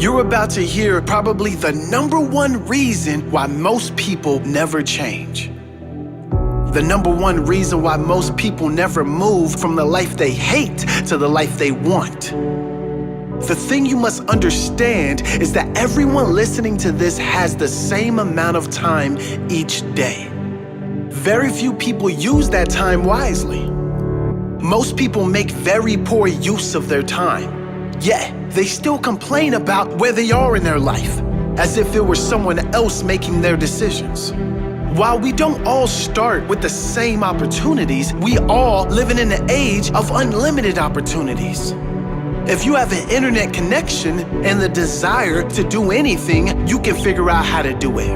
You're about to hear probably the number one reason why most people never change. The number one reason why most people never move from the life they hate to the life they want. The thing you must understand is that everyone listening to this has the same amount of time each day. Very few people use that time wisely. Most people make very poor use of their time. Yet, they still complain about where they are in their life, as if it were someone else making their decisions. While we don't all start with the same opportunities, we all live in an age of unlimited opportunities. If you have an internet connection and the desire to do anything, you can figure out how to do it.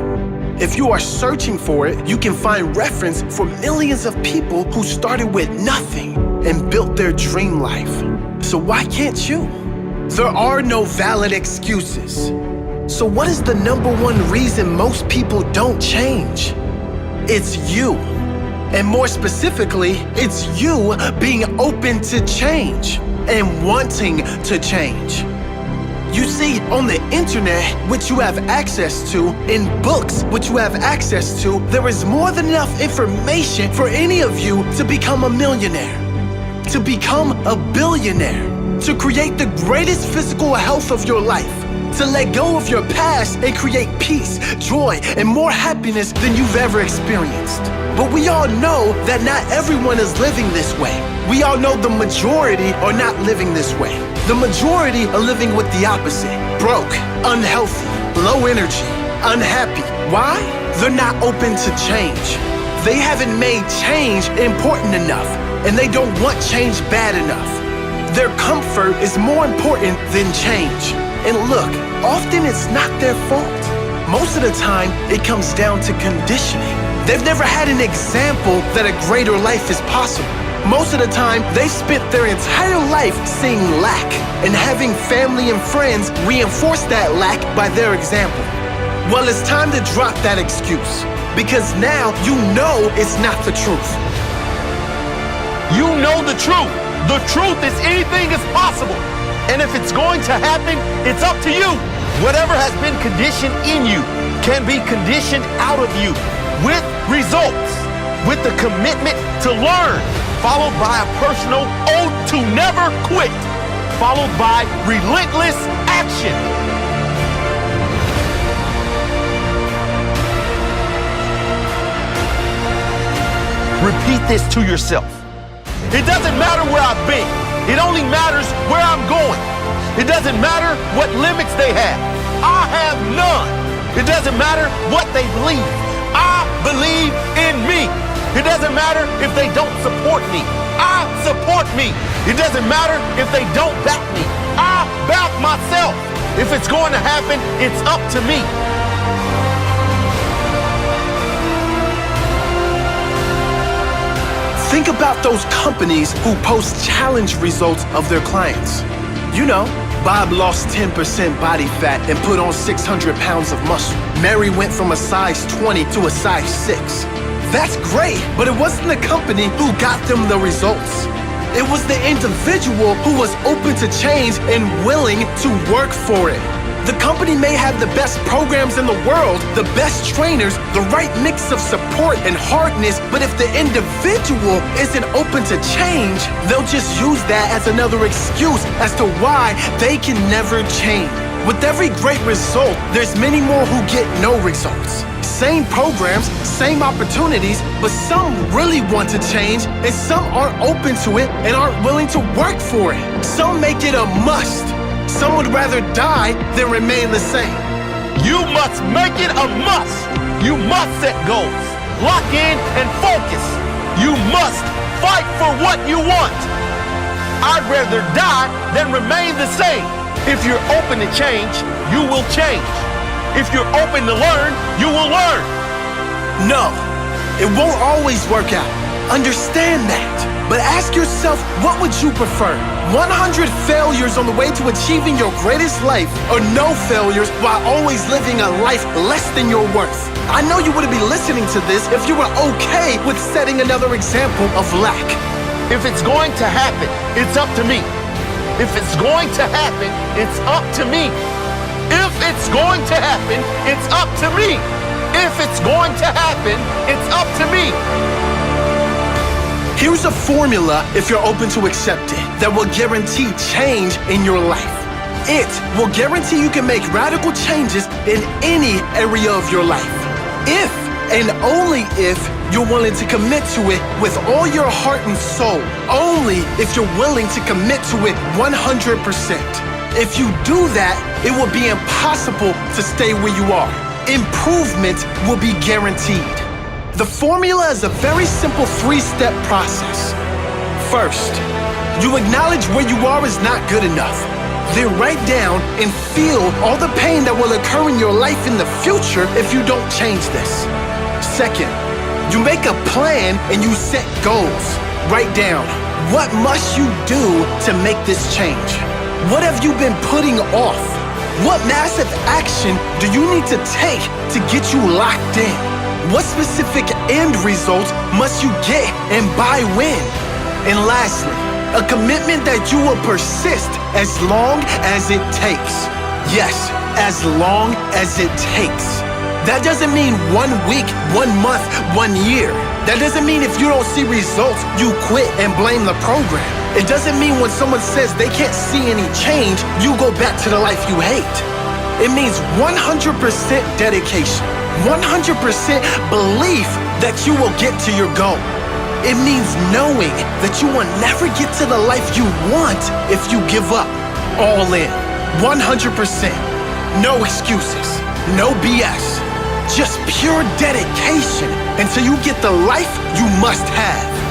If you are searching for it, you can find reference for millions of people who started with nothing and built their dream life. So why can't you? There are no valid excuses. So what is the number one reason most people don't change? It's you. And more specifically, it's you being open to change and wanting to change. You see, on the internet, which you have access to, in books, which you have access to, there is more than enough information for any of you to become a millionaire, to become a billionaire, to create the greatest physical health of your life, to let go of your past and create peace, joy, and more happiness than you've ever experienced. But we all know that not everyone is living this way. We all know the majority are not living this way. The majority are living with the opposite: broke, unhealthy, low energy, unhappy. Why? They're not open to change. They haven't made change important enough, and they don't want change bad enough. Their comfort is more important than change. And look, often it's not their fault. Most of the time, it comes down to conditioning. They've never had an example that a greater life is possible. Most of the time, they've spent their entire life seeing lack and having family and friends reinforce that lack by their example. Well, it's time to drop that excuse, because now you know it's not the truth. You know the truth. The truth is anything is possible. And if it's going to happen, it's up to you. Whatever has been conditioned in you can be conditioned out of you with results, with the commitment to learn, followed by a personal oath to never quit, followed by relentless action. Repeat this to yourself. It doesn't matter where I've been. It only matters where I'm going. It doesn't matter what limits they have. I have none. It doesn't matter what they believe. I believe in me. It doesn't matter if they don't support me. I support me. It doesn't matter if they don't back me. I back myself. If it's going to happen, it's up to me. Think about those companies who post challenge results of their clients. You know, Bob lost 10% body fat and put on 600 pounds of muscle. Mary went from a size 20 to a size 6. That's great, but it wasn't the company who got them the results. It was the individual who was open to change and willing to work for it. The company may have the best programs in the world, the best trainers, the right mix of support and hardness, but if the individual isn't open to change, they'll just use that as another excuse as to why they can never change. With every great result, there's many more who get no results. Same programs, same opportunities, but some really want to change and some aren't open to it and aren't willing to work for it. Some make it a must. Some would rather die than remain the same. You must make it a must. You must set goals, lock in and focus. You must fight for what you want. I'd rather die than remain the same. If you're open to change, you will change. If you're open to learn, you will learn. No, it won't always work out. Understand that. But ask yourself, what would you prefer? 100 failures on the way to achieving your greatest life, or no failures while always living a life less than your worth? I know you wouldn't be listening to this if you were okay with setting another example of lack. If it's going to happen, it's up to me. If it's going to happen, it's up to me. If it's going to happen, it's up to me. If it's going to happen, it's up to me. Here's a formula, if you're open to accept it, that will guarantee change in your life. It will guarantee you can make radical changes in any area of your life. If and only if you're willing to commit to it with all your heart and soul. Only if you're willing to commit to it 100%. If you do that, it will be impossible to stay where you are. Improvement will be guaranteed. The formula is a very simple 3-step process. First, you acknowledge where you are is not good enough. Then write down and feel all the pain that will occur in your life in the future if you don't change this. Second, you make a plan and you set goals. Write down, what must you do to make this change? What have you been putting off? What massive action do you need to take to get you locked in? What specific end result must you get and by when? And lastly, a commitment that you will persist as long as it takes. Yes, as long as it takes. That doesn't mean 1 week, 1 month, 1 year. That doesn't mean if you don't see results, you quit and blame the program. It doesn't mean when someone says they can't see any change, you go back to the life you hate. It means 100% dedication, 100% belief that you will get to your goal. It means knowing that you will never get to the life you want if you give up. All in, 100%. No excuses, no BS. Just pure dedication until you get the life you must have.